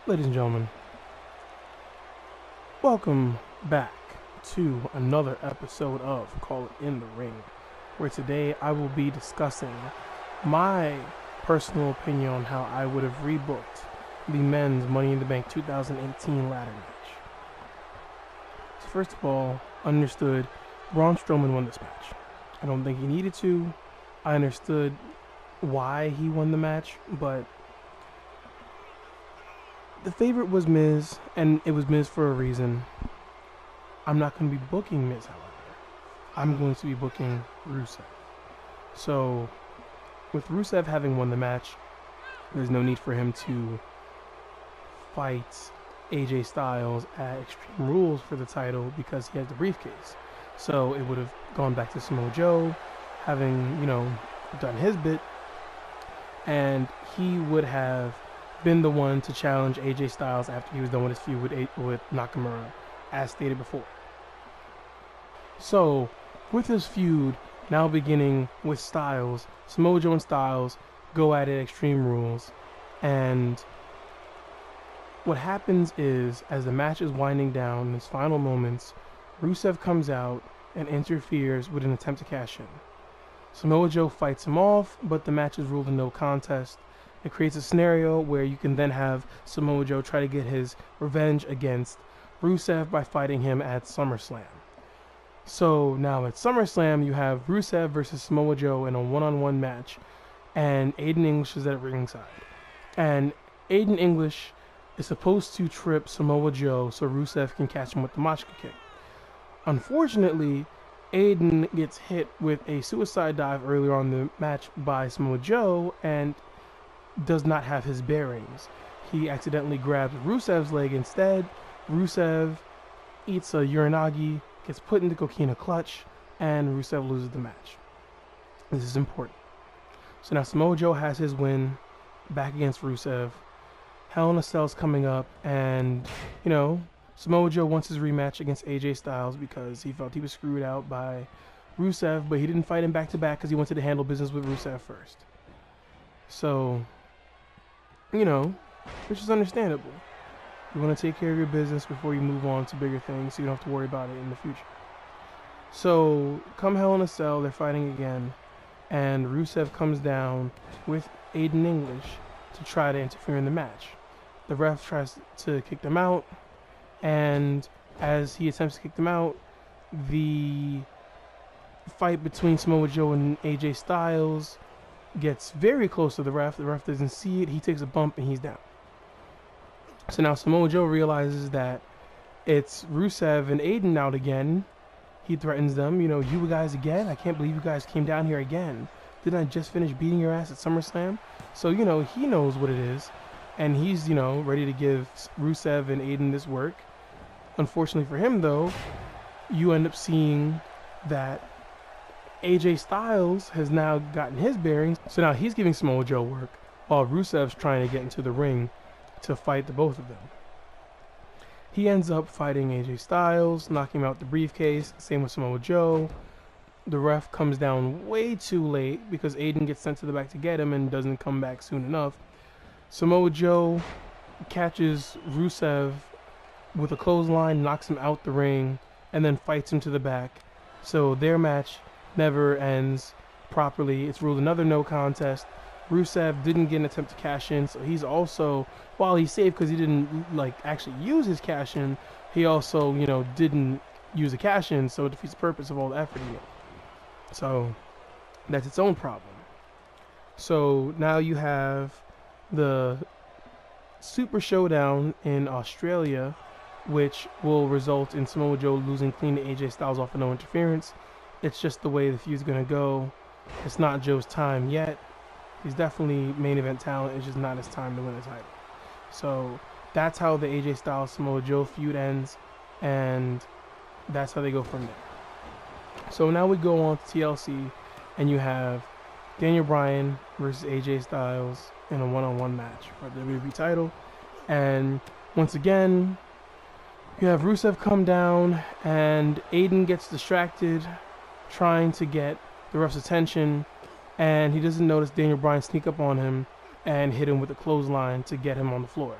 Ladies and gentlemen, welcome back to another episode of Call It In The Ring, where today I will be discussing my personal opinion on how I would have rebooked the men's Money in the Bank 2018 ladder match. So first of all, understood Braun Strowman won this match. I don't think he needed to. I understood why he won the match, but the favorite was Miz, and it was Miz for a reason. I'm not going to be booking Miz, however. I'm going to be booking Rusev. So, with Rusev having won the match, there's no need for him to fight AJ Styles at Extreme Rules for the title because he has the briefcase. So, it would have gone back to Samoa Joe, having, done his bit, and he would have been the one to challenge AJ Styles after he was done with his feud with Nakamura, as stated before. So, with this feud now beginning with Styles, Samoa Joe and Styles go at it Extreme Rules, and what happens is, as the match is winding down in its final moments, Rusev comes out and interferes with an attempt to cash in. Samoa Joe fights him off, but the match is ruled a no contest. It creates a scenario where you can then have Samoa Joe try to get his revenge against Rusev by fighting him at SummerSlam. So now at SummerSlam, you have Rusev versus Samoa Joe in a one-on-one match, and Aiden English is at ringside. And Aiden English is supposed to trip Samoa Joe so Rusev can catch him with the Machka kick. Unfortunately, Aiden gets hit with a suicide dive earlier on in the match by Samoa Joe and does not have his bearings. He accidentally grabs Rusev's leg instead. Rusev eats a Uranagi, gets put into Coquina Clutch, and Rusev loses the match. This is important. So now Samoa Joe has his win back against Rusev. Hell in a Cell's coming up, and Samoa Joe wants his rematch against AJ Styles because he felt he was screwed out by Rusev, but he didn't fight him back to back because he wanted to handle business with Rusev first. So, which is understandable. You want to take care of your business before you move on to bigger things so you don't have to worry about it in the future. So, come Hell in a Cell, they're fighting again, and Rusev comes down with Aiden English to try to interfere in the match. The ref tries to kick them out, and as he attempts to kick them out, the fight between Samoa Joe and AJ Styles gets very close to the ref. The ref doesn't see it. He takes a bump and he's down. So now Samoa Joe realizes that it's Rusev and Aiden out again. He threatens them, you guys again? I can't believe you guys came down here again. Didn't I just finish beating your ass at SummerSlam? So, he knows what it is. And he's, ready to give Rusev and Aiden this work. Unfortunately for him, though, you end up seeing that AJ Styles has now gotten his bearings, so now he's giving Samoa Joe work, while Rusev's trying to get into the ring to fight the both of them. He ends up fighting AJ Styles, knocking him out the briefcase, same with Samoa Joe. The ref comes down way too late because Aiden gets sent to the back to get him and doesn't come back soon enough. Samoa Joe catches Rusev with a clothesline, knocks him out the ring, and then fights him to the back. So their match never ends properly. It's ruled another no contest. Rusev didn't get an attempt to cash in, so he's also, while he's safe because he didn't actually use his cash in, he also didn't use a cash in, so it defeats the purpose of all the effort he made. So that's its own problem. So now you have the Super Showdown in Australia, which will result in Samoa Joe losing clean to AJ Styles off of no interference. It's just the way the feud's going to go. It's not Joe's time yet. He's definitely main event talent. It's just not his time to win a title. So that's how the AJ Styles Samoa Joe feud ends, and that's how they go from there. So now we go on to TLC, and you have Daniel Bryan versus AJ Styles in a one-on-one match for the WWE title. And once again, you have Rusev come down, and Aiden gets distracted trying to get the ref's attention, and he doesn't notice Daniel Bryan sneak up on him and hit him with a clothesline to get him on the floor.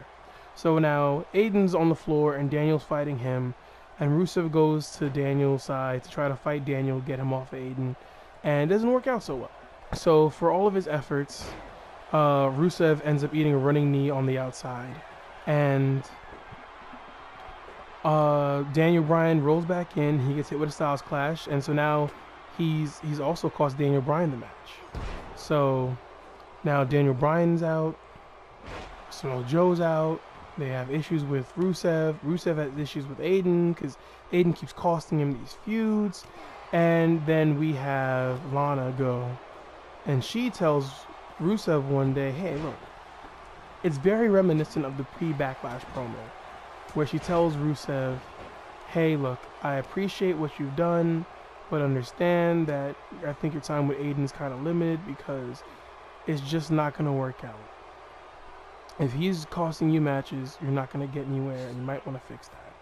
So now Aiden's on the floor and Daniel's fighting him, and Rusev goes to Daniel's side to try to fight Daniel, get him off of Aiden, and it doesn't work out so well. So for all of his efforts, Rusev ends up eating a running knee on the outside, and Daniel Bryan rolls back in. He gets hit with a Styles Clash, and so now he's also cost Daniel Bryan the match. So now Daniel Bryan's out, Samoa Joe's out. They have issues with Rusev. Rusev has issues with Aiden because Aiden keeps costing him these feuds. And then we have Lana go, and she tells Rusev one day, hey, look, it's very reminiscent of the pre-Backlash promo, where she tells Rusev, hey, look, I appreciate what you've done, but understand that I think your time with Aiden is kind of limited because it's just not going to work out. If he's costing you matches, you're not going to get anywhere, and you might want to fix that.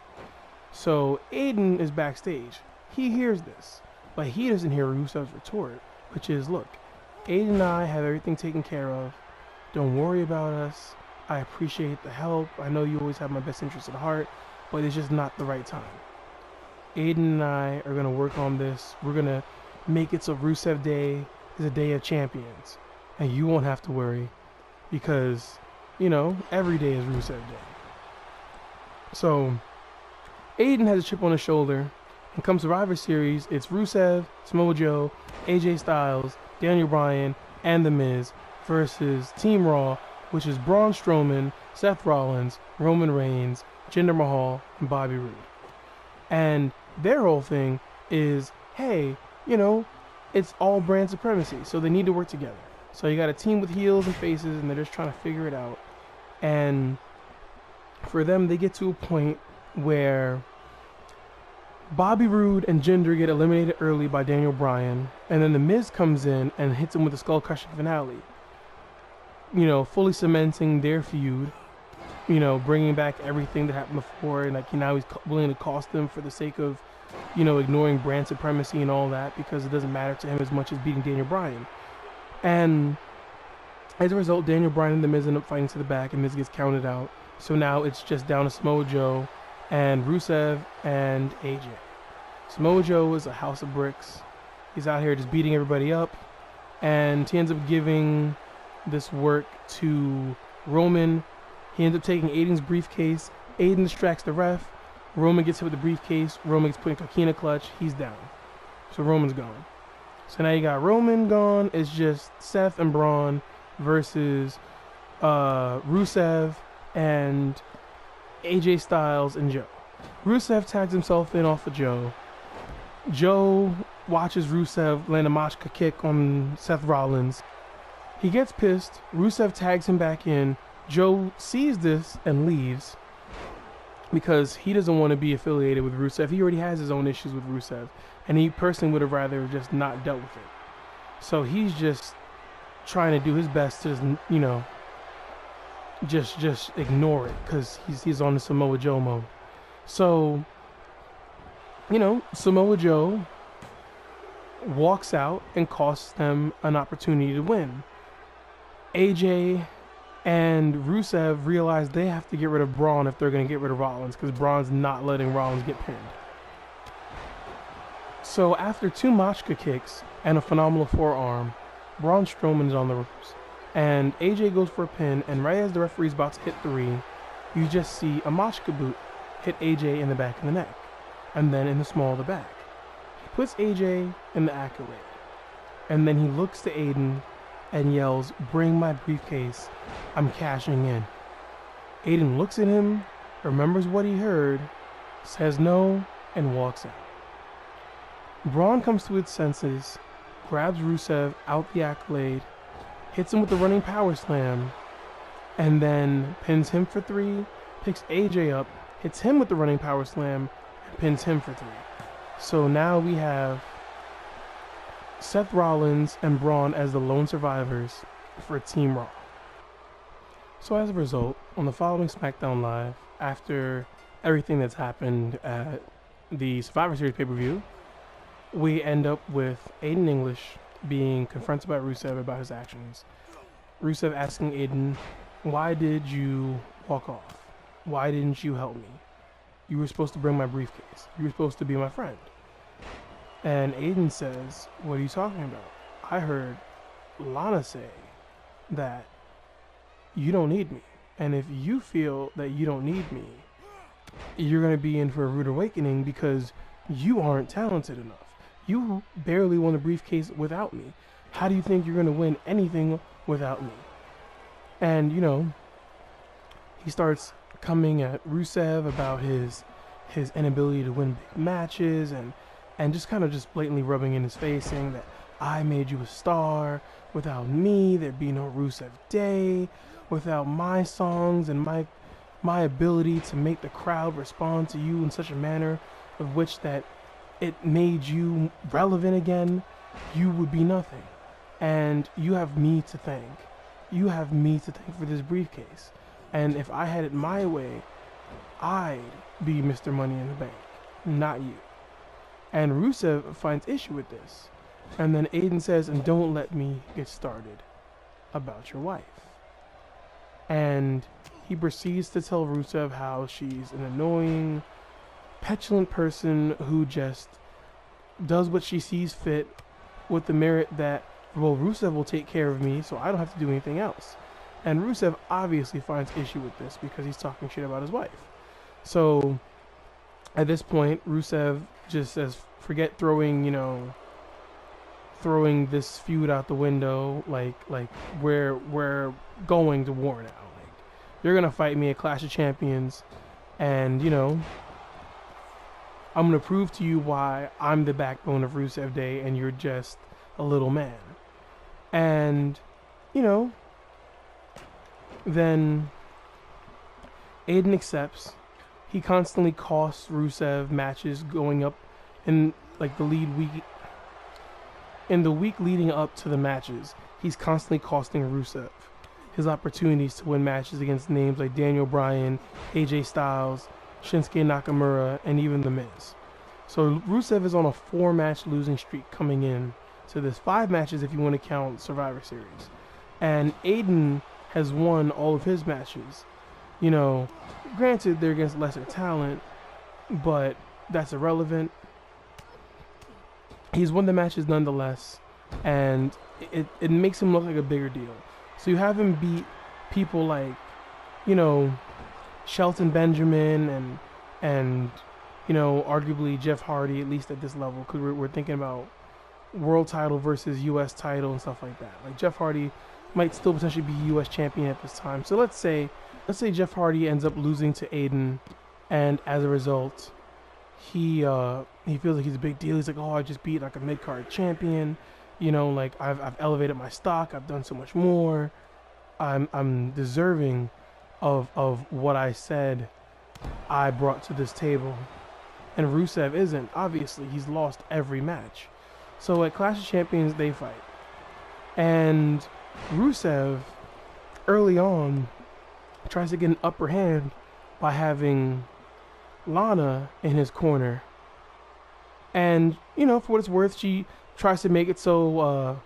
So Aiden is backstage. He hears this, but he doesn't hear Rusev's retort, which is, look, Aiden and I have everything taken care of. Don't worry about us. I appreciate the help. I know you always have my best interest at heart, but it's just not the right time. Aiden and I are going to work on this. We're going to make it so Rusev Day is a day of champions, and you won't have to worry because, you know, every day is Rusev Day. So Aiden has a chip on his shoulder, and come Survivor Series, it's Rusev, Samoa Joe, AJ Styles, Daniel Bryan, and The Miz versus Team Raw, which is Braun Strowman, Seth Rollins, Roman Reigns, Jinder Mahal, and Bobby Roode. And their whole thing is, hey, you know, it's all brand supremacy, so they need to work together. So you got a team with heels and faces, and they're just trying to figure it out. And for them, they get to a point where Bobby Roode and Jinder get eliminated early by Daniel Bryan, and then The Miz comes in and hits him with a skull-crushing finale. You know, fully cementing their feud, you know, bringing back everything that happened before, and like, now he's willing to cost them for the sake of, you know, ignoring brand supremacy and all that, because it doesn't matter to him as much as beating Daniel Bryan. And as a result, Daniel Bryan and The Miz end up fighting to the back, and Miz gets counted out. So now it's just down to Samoa Joe and Rusev and AJ. Samoa Joe is a house of bricks. He's out here just beating everybody up, and he ends up giving this work to Roman. He ends up taking Aiden's briefcase. Aiden distracts the ref. Roman gets hit with the briefcase. Roman gets put in Coquina clutch. He's down. So Roman's gone. So now you got Roman gone. It's just Seth and Braun versus Rusev and AJ Styles and Joe. Rusev tags himself in off of Joe. Joe watches Rusev land a Machka kick on Seth Rollins. He gets pissed. Rusev tags him back in. Joe sees this and leaves because he doesn't want to be affiliated with Rusev. He already has his own issues with Rusev, and he personally would have rather just not dealt with it. So he's just trying to do his best to, you know, just ignore it because he's on the Samoa Joe mode. So, you know, Samoa Joe walks out and costs them an opportunity to win. AJ and Rusev realize they have to get rid of Braun if they're going to get rid of Rollins, because Braun's not letting Rollins get pinned. So after 2 Machka kicks and a phenomenal forearm, Braun Strowman is on the ropes, and AJ goes for a pin, and right as the referee's about to hit 3, you just see a Machka boot hit AJ in the back of the neck, and then in the small of the back. He puts AJ in the accolade, and then he looks to Aiden and yells, "Bring my briefcase, I'm cashing in." Aiden looks at him, remembers what he heard, says no, and walks out. Braun comes to his senses, grabs Rusev out the accolade, hits him with the running power slam, and then pins him for 3, picks AJ up, hits him with the running power slam, and pins him for 3. So now we have Seth Rollins and Braun as the lone survivors for Team Raw. So as a result, on the following SmackDown Live, after everything that's happened at the Survivor Series pay-per-view, we end up with Aiden English being confronted by Rusev about his actions. Rusev asking Aiden, "Why did you walk off?" Why didn't you help me? You were supposed to bring my briefcase. You were supposed to be my friend. And Aiden says, what are you talking about? I heard Lana say that you don't need me. And if you feel that you don't need me, you're going to be in for a rude awakening because you aren't talented enough. You barely won a briefcase without me. How do you think you're going to win anything without me? And, you know, he starts coming at Rusev about his inability to win big matches and just kind of just blatantly rubbing in his face, saying that I made you a star. Without me, there'd be no Rusev Day. Without my songs and my ability to make the crowd respond to you in such a manner of which that it made you relevant again, you would be nothing. And you have me to thank. You have me to thank for this briefcase. And if I had it my way, I'd be Mr. Money in the Bank, not you. And Rusev finds issue with this. And then Aiden says, and don't let me get started about your wife. And he proceeds to tell Rusev how she's an annoying, petulant person who just does what she sees fit with the merit that, well, Rusev will take care of me, so I don't have to do anything else. And Rusev obviously finds issue with this because he's talking shit about his wife. So at this point, Rusev just says, forget throwing this feud out the window. Like we're going to war now. Like, you're gonna fight me at Clash of Champions, and I'm gonna prove to you why I'm the backbone of Rusev Day, and you're just a little man. And then Aiden accepts. He constantly costs Rusev matches going up in like the week leading up to the matches. He's constantly costing Rusev his opportunities to win matches against names like Daniel Bryan, AJ Styles, Shinsuke Nakamura, and even The Miz. So Rusev is on a 4-match losing streak coming in to this 5 matches if you want to count Survivor Series. And Aiden has won all of his matches. Granted they're against lesser talent, but that's irrelevant. He's won the matches nonetheless, and it makes him look like a bigger deal. So you have him beat people like, Shelton Benjamin and arguably Jeff Hardy, at least at this level, because we're thinking about world title versus U.S. title and stuff like that. Like, Jeff Hardy might still potentially be U.S. champion at this time. So let's say Jeff Hardy ends up losing to Aiden, and as a result, he feels like he's a big deal. He's like, oh, I just beat like a mid-card champion. Like I've elevated my stock. I've done so much more. I'm deserving of what I said I brought to this table. And Rusev isn't. Obviously, he's lost every match. So at Clash of Champions, they fight. And Rusev, early on, tries to get an upper hand by having Lana in his corner. And, for what it's worth, she tries to make it so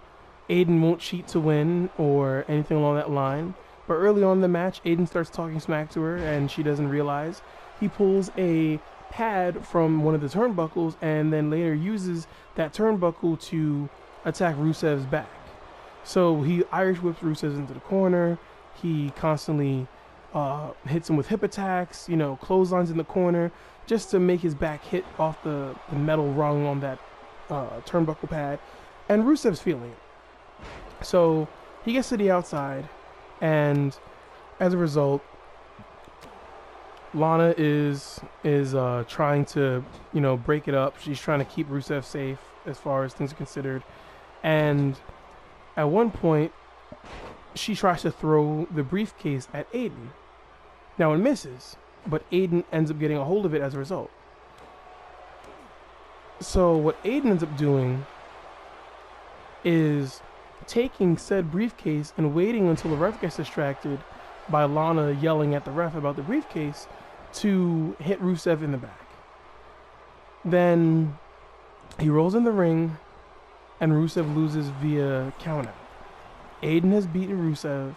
Aiden won't cheat to win or anything along that line. But early on in the match, Aiden starts talking smack to her, and she doesn't realize. He pulls a pad from one of the turnbuckles and then later uses that turnbuckle to attack Rusev's back. So he Irish whips Rusev into the corner. He constantly hits him with hip attacks, clotheslines in the corner, just to make his back hit off the metal rung on that turnbuckle pad. And Rusev's feeling it. So he gets to the outside, and as a result, Lana is trying to, break it up. She's trying to keep Rusev safe as far as things are considered. And at one point, she tries to throw the briefcase at Aiden. Now it misses, but Aiden ends up getting a hold of it as a result. So what Aiden ends up doing is taking said briefcase and waiting until the ref gets distracted by Lana yelling at the ref about the briefcase to hit Rusev in the back. Then he rolls in the ring and Rusev loses via countout. Aiden has beaten Rusev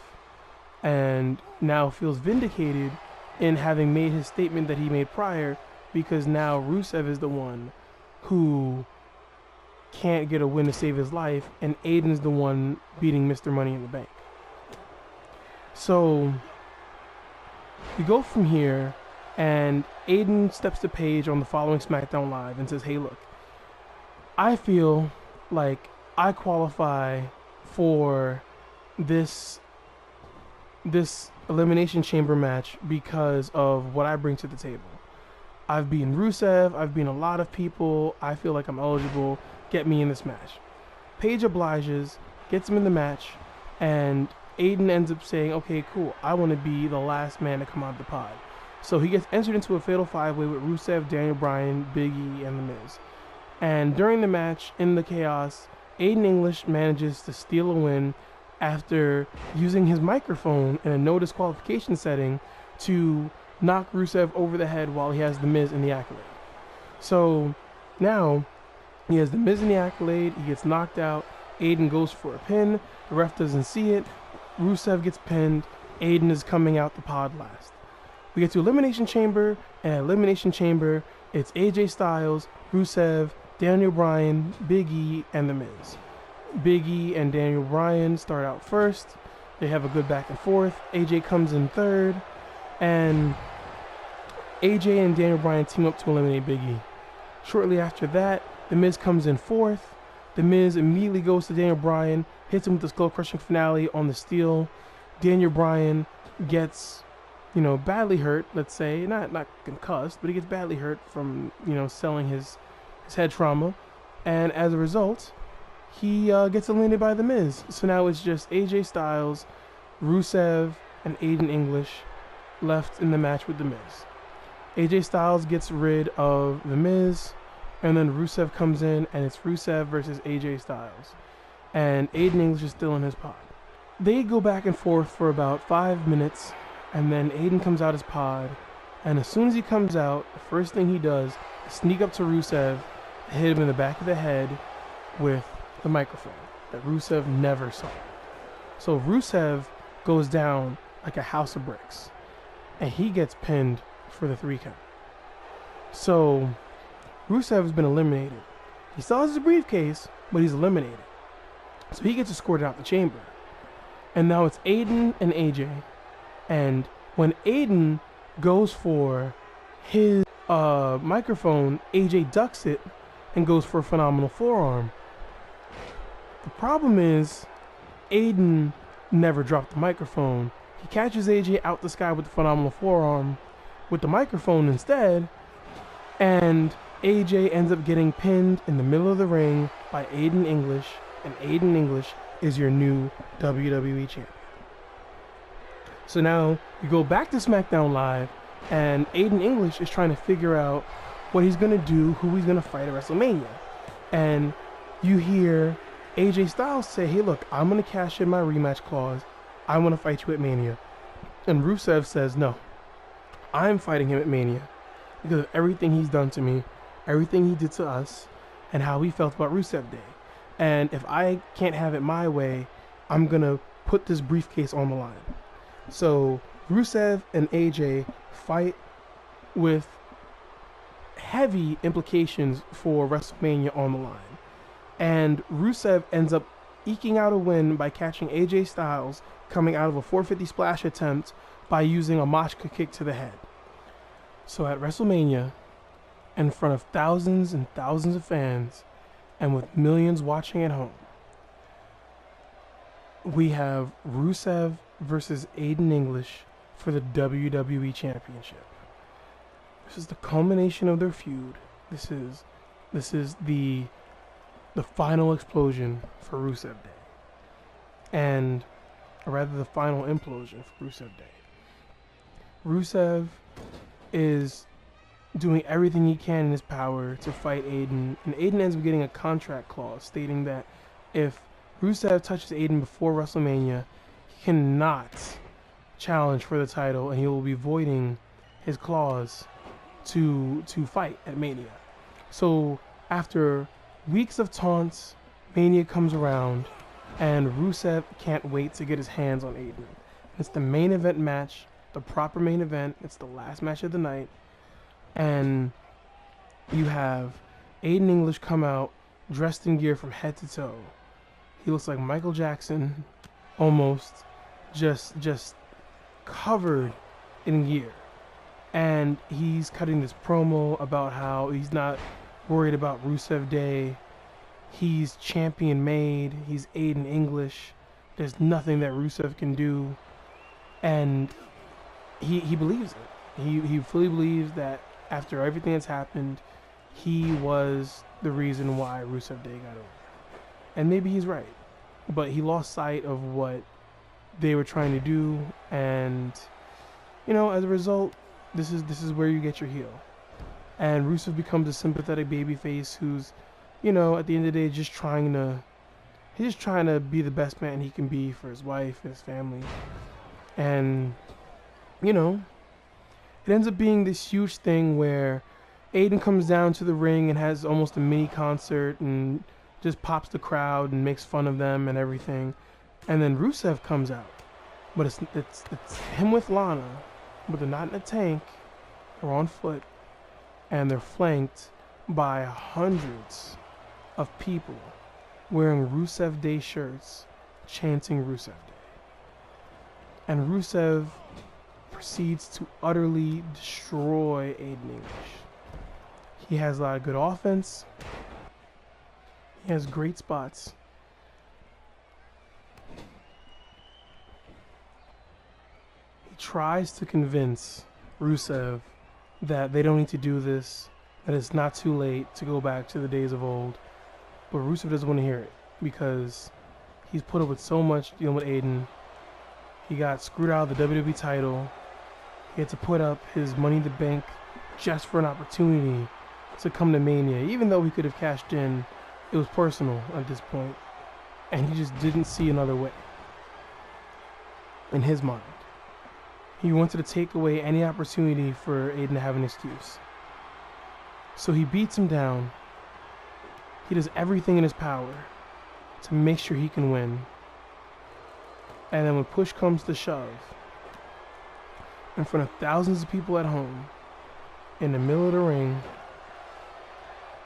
and now feels vindicated in having made his statement that he made prior, because now Rusev is the one who can't get a win to save his life, and Aiden's the one beating Mr. Money in the Bank. So we go from here, and Aiden steps to Paige on the following SmackDown Live and says, hey, look, I feel like I qualify for this Elimination Chamber match because of what I bring to the table. I've beaten Rusev, I've beaten a lot of people, I feel like I'm eligible, get me in this match. Paige obliges, gets him in the match, and Aiden ends up saying, okay, cool, I want to be the last man to come out of the pod. So he gets entered into a fatal 5-way with Rusev, Daniel Bryan, Big E, and The Miz. And during the match, in the chaos, Aiden English manages to steal a win after using his microphone in a no disqualification setting to knock Rusev over the head while he has The Miz in the Accolade. So now he has The Miz in the Accolade, he gets knocked out, Aiden goes for a pin, the ref doesn't see it, Rusev gets pinned, Aiden is coming out the pod last. We get to Elimination Chamber, and at Elimination Chamber, it's AJ Styles, Rusev, Daniel Bryan, Big E, and The Miz. Big E and Daniel Bryan start out first. They have a good back and forth. AJ comes in third, and AJ and Daniel Bryan team up to eliminate Big E. Shortly after that, The Miz comes in fourth. The Miz immediately goes to Daniel Bryan, hits him with the skull-crushing finale on the steel. Daniel Bryan gets, badly hurt, let's say. Not concussed, but he gets badly hurt from, selling his head trauma. And as a result, he gets eliminated by The Miz. So now it's just AJ Styles, Rusev, and Aiden English left in the match with The Miz. AJ Styles gets rid of The Miz, and then Rusev comes in, and it's Rusev versus AJ Styles. And Aiden English is still in his pod. They go back and forth for about 5 minutes, and then Aiden comes out his pod, and as soon as he comes out, the first thing he does is sneak up to Rusev, hit him in the back of the head with the microphone that Rusev never saw. So Rusev goes down like a house of bricks, and he gets pinned for the 3 count. So Rusev has been eliminated. He still has his briefcase, but he's eliminated. So he gets escorted out the chamber. And now it's Aiden and AJ. And when Aiden goes for his microphone, AJ ducks it and goes for a phenomenal forearm. The problem is, Aiden never dropped the microphone. He catches AJ out the sky with the phenomenal forearm with the microphone instead, and AJ ends up getting pinned in the middle of the ring by Aiden English, and Aiden English is your new WWE champion. So now we go back to SmackDown Live, and Aiden English is trying to figure out what he's going to do, who he's going to fight at WrestleMania. And you hear AJ Styles say, hey, look, I'm going to cash in my rematch clause. I want to fight you at Mania. And Rusev says, no, I'm fighting him at Mania because of everything he's done to me, everything he did to us, and how he felt about Rusev Day. And if I can't have it my way, I'm going to put this briefcase on the line. So Rusev and AJ fight with heavy implications for WrestleMania on the line. And Rusev ends up eking out a win by catching AJ Styles coming out of a 450 splash attempt by using a Machka kick to the head. So at WrestleMania, in front of thousands and thousands of fans, and with millions watching at home, we have Rusev versus Aiden English for the WWE Championship. This is the culmination of their feud. This is the final explosion for Rusev Day. And, or rather, the final implosion for Rusev Day. Rusev is doing everything he can in his power to fight Aiden, and Aiden ends up getting a contract clause stating that if Rusev touches Aiden before WrestleMania, he cannot challenge for the title, and he will be voiding his clause to fight at Mania. So after weeks of taunts, Mania comes around, and Rusev can't wait to get his hands on Aiden. It's the main event match the proper main event. It's the last match of the night. And you have Aiden English come out dressed in gear from head to toe. He looks like Michael Jackson, almost, just covered in gear. And he's cutting this promo about how he's not worried about Rusev Day. He's champion made. He's Aiden English. There's nothing that Rusev can do. And he believes it. He fully believes that after everything that's happened, he was the reason why Rusev Day got over. And maybe he's right. But he lost sight of what they were trying to do. And, you know, as a result, this is where you get your heel. And Rusev becomes a sympathetic babyface who's, you know, at the end of the day, he's just trying to be the best man he can be for his wife, his family. And, you know, it ends up being this huge thing where Aiden comes down to the ring and has almost a mini concert and just pops the crowd and makes fun of them and everything. And then Rusev comes out. But it's him with Lana, but they're not in a tank. They're on foot. And they're flanked by hundreds of people wearing Rusev Day shirts, chanting Rusev Day. And Rusev proceeds to utterly destroy Aiden English. He has a lot of good offense. He has great spots. He tries to convince Rusev that they don't need to do this, that it's not too late to go back to the days of old. But Rusev doesn't want to hear it because he's put up with so much dealing with Aiden. He got screwed out of the WWE title. He had to put up his Money in the Bank just for an opportunity to come to Mania. Even though he could have cashed in, it was personal at this point. And he just didn't see another way. In his mind. He wanted to take away any opportunity for Aiden to have an excuse. So he beats him down. He does everything in his power to make sure he can win. And then when push comes to shove, in front of thousands of people at home, in the middle of the ring,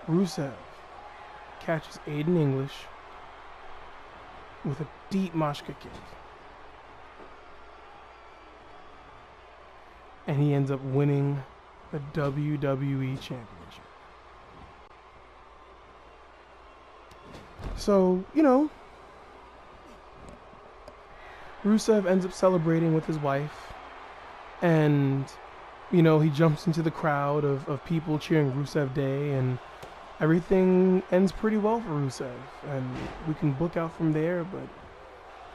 Rusev catches Aiden English with a deep Mashka kick. And he ends up winning the WWE Championship. So, you know, Rusev ends up celebrating with his wife. And, you know, he jumps into the crowd of people cheering Rusev Day. And everything ends pretty well for Rusev. And we can book out from there, but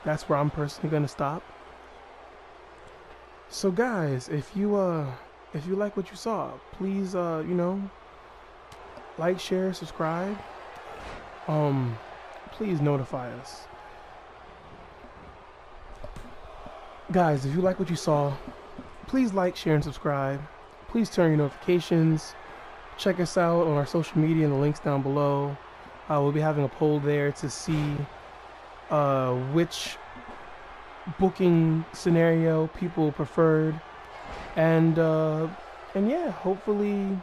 that's where I'm personally going to stop. So guys, if you like what you saw, please you know, like, share, subscribe. Please notify us. Guys, if you like what you saw, please like, share, and subscribe. Please turn your notifications. Check us out on our social media and the links down below. We'll be having a poll there to see which booking scenario people preferred, and yeah, hopefully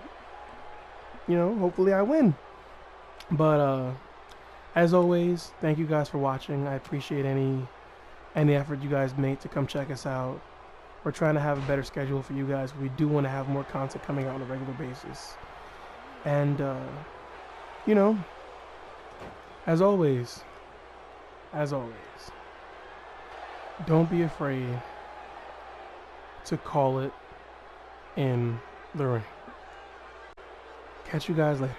I win. But as always, thank you guys for watching. I appreciate any effort you guys make to come check us out. We're trying to have a better schedule for you guys. We do want to have more content coming out on a regular basis. And you know, as always, don't be afraid to call it in the ring. Catch you guys later.